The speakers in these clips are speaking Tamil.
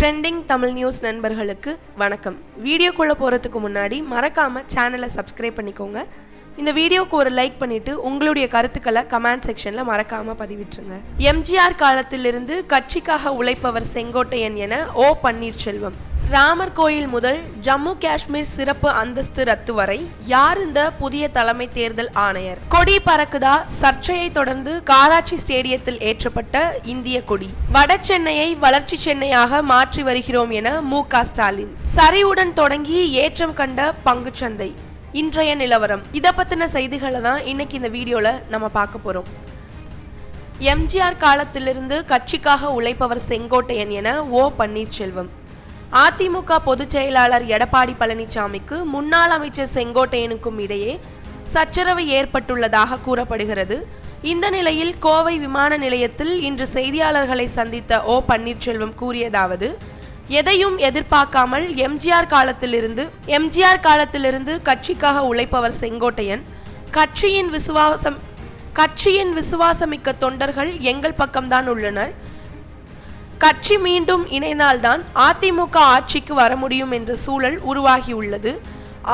ட்ரெண்டிங் தமிழ் நியூஸ் நண்பர்களுக்கு வணக்கம். வீடியோக்குள்ளே போகிறதுக்கு முன்னாடி மறக்காமல் சேனலை சப்ஸ்கிரைப் பண்ணிக்கோங்க. இந்த வீடியோக்கு ஒரு லைக் பண்ணிவிட்டு உங்களுடைய கருத்துக்களை கமெண்ட் செக்ஷனில் மறக்காமல் பதிவிட்டுருங்க. எம்ஜிஆர் காலத்திலிருந்து கட்சிக்காக உழைப்பவர் செங்கோட்டையன் என ஓ பன்னீர்செல்வம். ராமர் கோயில் முதல் ஜம்மு காஷ்மீர் சிறப்பு அந்தஸ்து ரத்து வரை யார் இந்த புதிய தலைமை தேர்தல் ஆணையர்? கொடி பறக்குதா? சர்ச்சையை தொடர்ந்து காராச்சி ஸ்டேடியத்தில் ஏற்றப்பட்ட இந்திய கொடி. வட சென்னையை வளர்ச்சி சென்னையாக மாற்றி வருகிறோம் என மு.க. ஸ்டாலின். சரிவுடன் தொடங்கி ஏற்றம் கண்ட பங்குச்சந்தை. இன்றைய நிலவரம். இதை பத்தின செய்திகளை தான் இன்னைக்கு இந்த வீடியோல நம்ம பார்க்க போறோம். எம்ஜிஆர் காலத்திலிருந்து கட்சிக்காக உழைப்பவர் செங்கோட்டையன் என ஓ பன்னீர்செல்வம். அதிமுக பொதுச் செயலாளர் எடப்பாடி பழனிசாமிக்கு முன்னாள் அமைச்சர் செங்கோட்டையனுக்கும் இடையே சச்சரவு ஏற்பட்டுள்ளதாக கூறப்படுகிறது. இந்த நிலையில் கோவை விமான நிலையத்தில் இன்று செய்தியாளர்களை சந்தித்த ஓ பன்னீர்செல்வம் கூறியதாவது: எதையும் எதிர்பார்க்காமல் எம்ஜிஆர் காலத்திலிருந்து கட்சிக்காக உழைப்பவர் செங்கோட்டையன். கட்சியின் விசுவாசமிக்க தொண்டர்கள் எங்கள் பக்கம்தான் உள்ளனர். கட்சி மீண்டும் இணைந்தால்தான் அதிமுக ஆட்சிக்கு வர முடியும் என்ற சூழல் உருவாகியுள்ளது.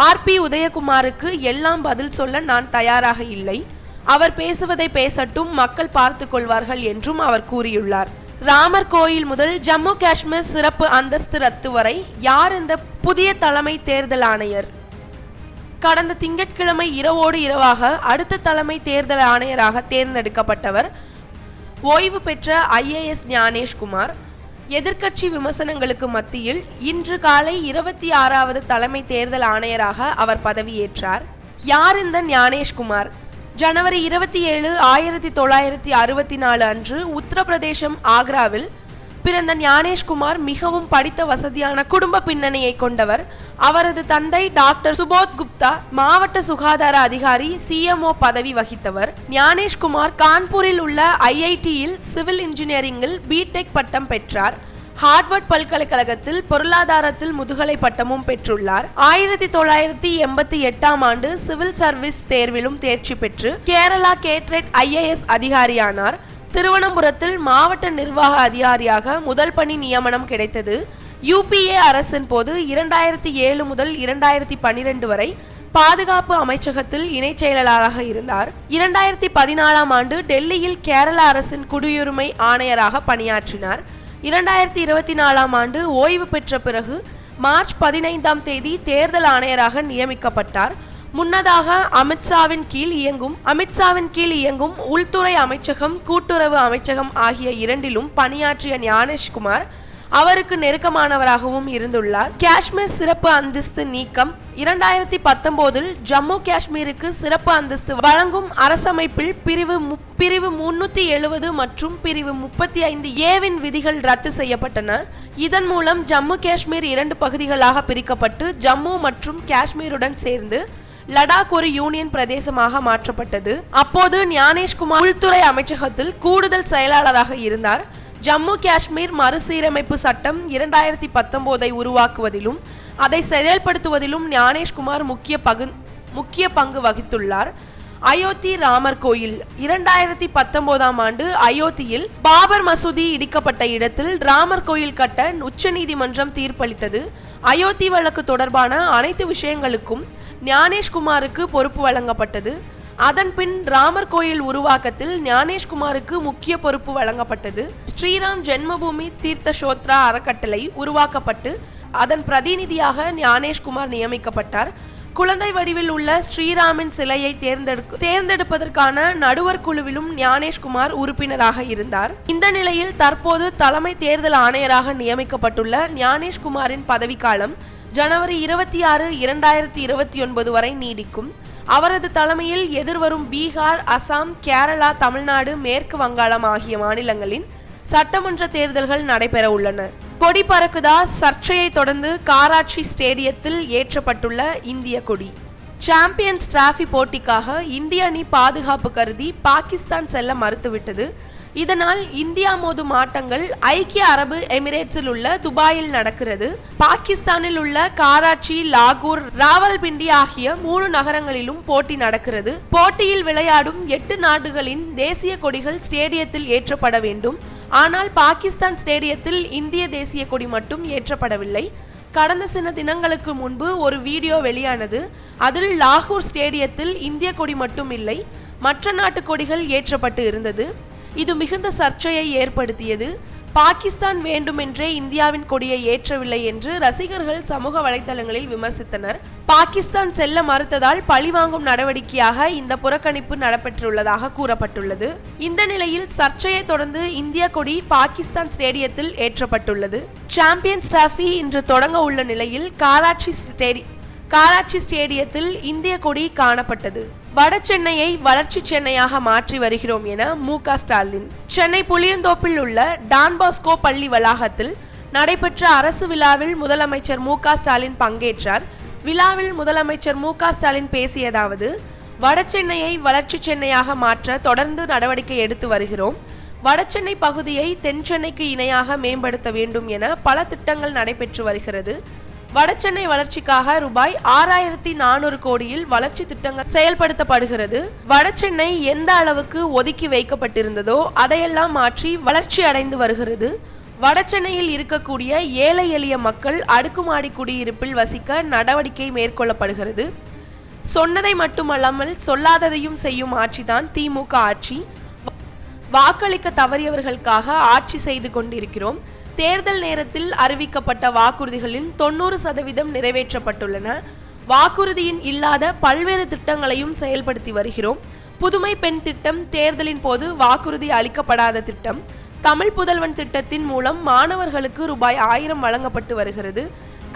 ஆர்.பி. உதயகுமாருக்கு எல்லாம் பதில் சொல்ல நான் தயாராக இல்லை. அவர் பேசுவதை பேசட்டும், மக்கள் பார்த்து கொள்வார்கள் என்றும் அவர் கூறியுள்ளார். ராமர் கோயில் முதல் ஜம்மு காஷ்மீர் சிறப்பு அந்தஸ்து ரத்து வரை யார் இந்த புதிய தலைமை தேர்தல் ஆணையர்? கடந்த திங்கட்கிழமை இரவோடு இரவாக அடுத்த தலைமை தேர்தல் ஆணையராக தேர்ந்தெடுக்கப்பட்டவர் ஓய்வு பெற்ற IAS ஞானேஷ்குமார். எதிர்க்கட்சி விமர்சனங்களுக்கு மத்தியில் இன்று காலை 26வது தலைமை தேர்தல் ஆணையராக அவர் பதவியேற்றார். யார் இந்த ஞானேஷ்குமார்? ஜனவரி 27, 1964 அன்று உத்தரப்பிரதேசம் ஆக்ராவில் பிறந்த ஞானேஷ்குமார் மிகவும் படித்த வசதியான குடும்ப பின்னணியை கொண்டவர். அவரது தந்தை டாக்டர் சுபோத் குப்தா மாவட்ட சுகாதார அதிகாரி CMO பதவி வகித்தவர். ஞானேஷ்குமார் கான்பூரில் உள்ள IITயில் சிவில் இன்ஜினியரிங்கில் B.Tech பட்டம் பெற்றார். ஹார்வர்ட் பல்கலைக்கழகத்தில் பொருளாதாரத்தில் முதுகலை பட்டமும் பெற்றுள்ளார். 1988 ஆண்டு சிவில் சர்வீஸ் தேர்விலும் தேர்ச்சி பெற்று கேரளா கேட்ரேட் IAS அதிகாரியானார். திருவனந்தபுரத்தில் மாவட்ட நிர்வாக அதிகாரியாக முதல் பணி நியமனம் கிடைத்தது. UPA அரசின் போது 2007 முதல் 2012 வரை பாதுகாப்பு அமைச்சகத்தில் இணை செயலாளராக இருந்தார். 2014 ஆண்டு டெல்லியில் கேரள அரசின் குடியுரிமை ஆணையராக பணியாற்றினார். 2024 ஆண்டு ஓய்வு பெற்ற பிறகு மார்ச் 15ஆம் தேதி தேர்தல் ஆணையராக நியமிக்கப்பட்டார். முன்னதாக அமித்ஷாவின் கீழ் இயங்கும் உள்துறை அமைச்சகம், கூட்டுறவு அமைச்சகம் ஆகிய இரண்டிலும் பணியாற்றிய ஞானேஷ்குமார் அவருக்கு நெருக்கமானவராகவும் இருந்துள்ளார். காஷ்மீர் சிறப்பு அந்தஸ்து நீக்கம். 2019 ஜம்மு காஷ்மீருக்கு சிறப்பு அந்தஸ்து வழங்கும் அரசமைப்பில் பிரிவு 370 மற்றும் பிரிவு 35A விதிகள் ரத்து செய்யப்பட்டன. இதன் மூலம் ஜம்மு காஷ்மீர் 2 பகுதிகளாக பிரிக்கப்பட்டு ஜம்மு மற்றும் காஷ்மீருடன் சேர்ந்து லடாக் ஒரு யூனியன் பிரதேசமாக மாற்றப்பட்டது. அப்போது ஞானேஷ்குமார் உள்துறை அமைச்சகத்தில் கூடுதல் செயலாளராக இருந்தார். ஜம்மு காஷ்மீர் மறுசீரமைப்பு சட்டம் 2019 உருவாக்குவதிலும் அதை செயல்படுத்துவதிலும் ஞானேஷ்குமார் முக்கிய பங்கு வகித்துள்ளார். அயோத்தி ராமர் கோயில். 2019 ஆண்டு அயோத்தியில் பாபர் மசூதி இடிக்கப்பட்ட இடத்தில் ராமர் கோயில் கட்ட உச்சநீதிமன்றம் தீர்ப்பளித்தது. அயோத்தி வழக்கு தொடர்பான அனைத்து விஷயங்களுக்கும் ஞானேஷ்குமாருக்கு பொறுப்பு வழங்கப்பட்டது. அதன் பின் ராமர் கோயில் உருவாக்கத்தில் ஞானேஷ்குமாருக்கு முக்கிய பொறுப்பு வழங்கப்பட்டது. ஸ்ரீராம் ஜென்மபூமி தீர்த்த சோத்ரா அறக்கட்டளை உருவாக்கப்பட்டு அதன் பிரதிநிதியாக ஞானேஷ்குமார் நியமிக்கப்பட்டார். குழந்தை வடிவில் உள்ள ஸ்ரீராமின் சிலையை தேர்ந்தெடுப்பதற்கான நடுவர் குழுவிலும் ஞானேஷ்குமார் உறுப்பினராக இருந்தார். இந்த நிலையில் தற்போது தலைமை தேர்தல் ஆணையராக நியமிக்கப்பட்டுள்ள ஞானேஷ்குமாரின் பதவிக்காலம் ஜனவரி 26, 2029 வரை நீடிக்கும். அவரது தலைமையில் எதிர்வரும் பீகார், அசாம், கேரளா, தமிழ்நாடு, மேற்கு வங்காளம் ஆகிய மாநிலங்களின் சட்டமன்ற தேர்தல்கள் நடைபெற உள்ளன. கொடி பறக்குதா? சர்ச்சையை தொடர்ந்து காராச்சி ஸ்டேடியத்தில் ஏற்றப்பட்டுள்ள இந்திய கொடி. சாம்பியன்ஸ் டிராபி போட்டிக்காக இந்திய அணி பாதுகாப்பு கருதி பாகிஸ்தான் செல்ல மறுத்துவிட்டது. இதனால் இந்தியா மோதும் ஆட்டங்கள் ஐக்கிய அரபு எமிரேட்ஸில் உள்ள துபாயில் நடக்கிறது. பாகிஸ்தானில் உள்ள கராச்சி, லாகூர், ராவல்பிண்டி ஆகிய 3 நகரங்களிலும் போட்டி நடக்கிறது. போட்டியில் விளையாடும் 8 நாடுகளின் தேசிய கொடிகள் ஸ்டேடியத்தில் ஏற்றப்பட வேண்டும். ஆனால் பாகிஸ்தான் ஸ்டேடியத்தில் இந்திய தேசிய கொடி மட்டும் ஏற்றப்படவில்லை. கடந்த சில தினங்களுக்கு முன்பு ஒரு வீடியோ வெளியானது. அதில் லாகூர் ஸ்டேடியத்தில் இந்திய கொடி மட்டும் இல்லை, மற்ற நாட்டு கொடிகள் ஏற்றப்பட்டு இருந்தது. இது மிகுந்த சர்ச்சையை ஏற்படுத்தியது. பாகிஸ்தான் வேண்டுமென்றே இந்தியாவின் கொடியை ஏற்றவில்லை என்று ரசிகர்கள் சமூக வலைதளங்களில் விமர்சித்தனர். பாகிஸ்தான் செல்ல மறுத்ததால் பழிவாங்கும் நடவடிக்கையாக இந்த புறக்கணிப்பு நடைபெற்றுள்ளதாக கூறப்பட்டுள்ளது. இந்த நிலையில் சர்ச்சையை தொடர்ந்து இந்திய கொடி பாகிஸ்தான் ஸ்டேடியத்தில் ஏற்றப்பட்டுள்ளது. சாம்பியன்ஸ் டிராபி இன்று தொடங்க உள்ள நிலையில் கராச்சி ஸ்டேடியத்தில் இந்திய கொடி காணப்பட்டது. வட சென்னையை வளர்ச்சி சென்னையாக மாற்றி வருகிறோம் என மு.க. ஸ்டாலின். சென்னை புளியந்தோப்பில் உள்ள டான்பாஸ்கோ பள்ளி வளாகத்தில் நடைபெற்ற அரசு விழாவில் முதலமைச்சர் மு.க. ஸ்டாலின் பங்கேற்றார். விழாவில் முதலமைச்சர் மு.க. ஸ்டாலின் பேசியதாவது: வட சென்னையை வளர்ச்சி சென்னையாக மாற்ற தொடர்ந்து நடவடிக்கை எடுத்து வருகிறோம். வடசென்னை பகுதியை தென் சென்னைக்கு இணையாக மேம்படுத்த வேண்டும் என பல திட்டங்கள் நடைபெற்று வருகிறது. வடசென்னை வளர்ச்சிக்காக ரூபாய் 6400 கோடியில் வளர்ச்சி திட்டங்கள் செயல்படுத்தப்படுகிறது. வடசென்னை எந்த அளவுக்கு ஒதுக்கி வைக்கப்பட்டிருந்ததோ அதையெல்லாம் மாற்றி வளர்ச்சி அடைந்து வருகிறது. வடசென்னையில் இருக்கக்கூடிய ஏழை எளிய மக்கள் அடுக்குமாடி குடியிருப்பில் வசிக்க நடவடிக்கை மேற்கொள்ளப்படுகிறது. சொன்னதை மட்டுமல்லாமல் சொல்லாததையும் செய்யும் ஆட்சிதான் திமுக ஆட்சி. வாக்களிக்க தவறியவர்களுக்காக ஆட்சி செய்து கொண்டிருக்கிறோம். தேர்தல் நேரத்தில் அறிவிக்கப்பட்ட வாக்குறுதிகளின் 90% நிறைவேற்றப்பட்டுள்ளன. வாக்குறுதியின் இல்லாத பல்வேறு திட்டங்களையும் செயல்படுத்தி வருகிறோம். புதுமை பெண் திட்டம் தேர்தலின் போது வாக்குறுதி அளிக்கப்படாத திட்டம். தமிழ் புதல்வன் திட்டத்தின் மூலம் மாணவர்களுக்கு ரூபாய் 1000 வழங்கப்பட்டு வருகிறது.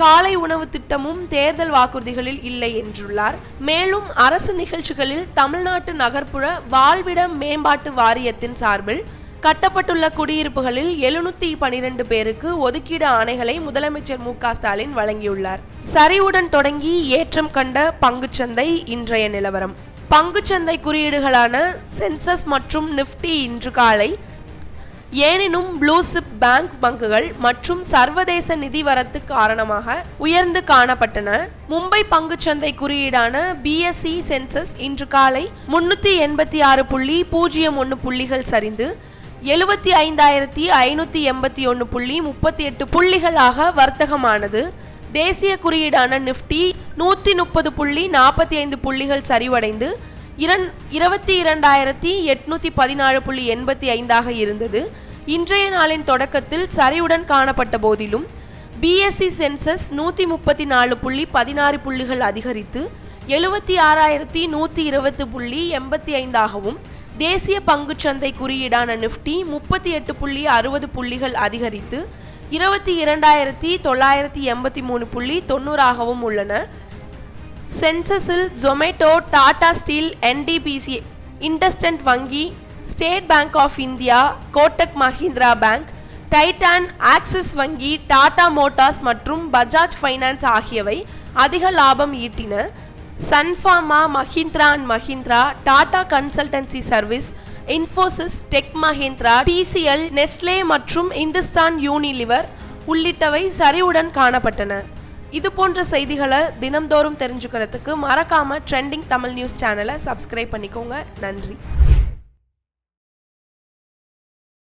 காலை உணவு திட்டமும் தேர்தல் வாக்குறுதிகளில் இல்லை என்றுள்ளார். மேலும் அரசு நிகழ்ச்சிகளில் தமிழ்நாட்டு நகர்ப்புற வாழ்விட மேம்பாட்டு வாரியத்தின் சார்பில் கட்டப்பட்டுள்ள குடியிருப்புகளில் 712 பேருக்கு ஒதுக்கீடு ஆணைகளை முதலமைச்சர் மு.க. ஸ்டாலின் வழங்கியுள்ளார். சரிவுடன் தொடங்கி ஏற்றம் கண்ட பங்குச்சந்தை. இன்றைய நிலவரம்: பங்குச்சந்தை குறியீடுகளான சென்சஸ் மற்றும் நிப்டி இன்று காலை ஏனினும் ப்ளூ சிப் பேங்க் பங்குகள் மற்றும் சர்வதேச நிதி வரத்து காரணமாக உயர்ந்து காணப்பட்டன. மும்பை பங்குச்சந்தை குறியீடான BSE சென்சஸ் இன்று காலை 386.01 புள்ளிகள் சரிந்து 75,581.38 புள்ளிகளாக வர்த்தகமானது. தேசிய குறியீடான நிப்டி 130.45 புள்ளிகள் சரிவடைந்து 22,814.85 இருந்தது. இன்றைய நாளின் தொடக்கத்தில் சரிவுடன் காணப்பட்ட போதிலும் BSE சென்சஸ் 134.16 புள்ளிகள் அதிகரித்து 76,120.85 தேசிய பங்குச்சந்தை குறியீடான நிப்டி 38.60 புள்ளிகள் அதிகரித்து 22,983.90 உள்ளன. சென்சஸில் ஜொமேட்டோ, டாடா ஸ்டீல், NDPC, இண்டஸ்டன்ட் வங்கி, state bank of India, Kotak Mahindra bank, Titan, Axis வங்கி, டாடா மோட்டார்ஸ் மற்றும் பஜாஜ் ஃபைனான்ஸ் ஆகியவை அதிக லாபம் ஈட்டின. Sun Pharma, Mahindra and Mahindra, Tata consultancy service, Infosys, tech Mahindra, TCL, Nestle மற்றும் இந்துஸ்தான் யூனிலிவர் உள்ளிட்டவை சரிவுடன் காணப்பட்டன. இது போன்ற செய்திகளை தினம்தோறும் தெரிஞ்சுக்கிறதுக்கு மறக்காம ட்ரெண்டிங் தமிழ் நியூஸ் சேனலை சப்ஸ்கிரைப் பண்ணிக்கோங்க. நன்றி.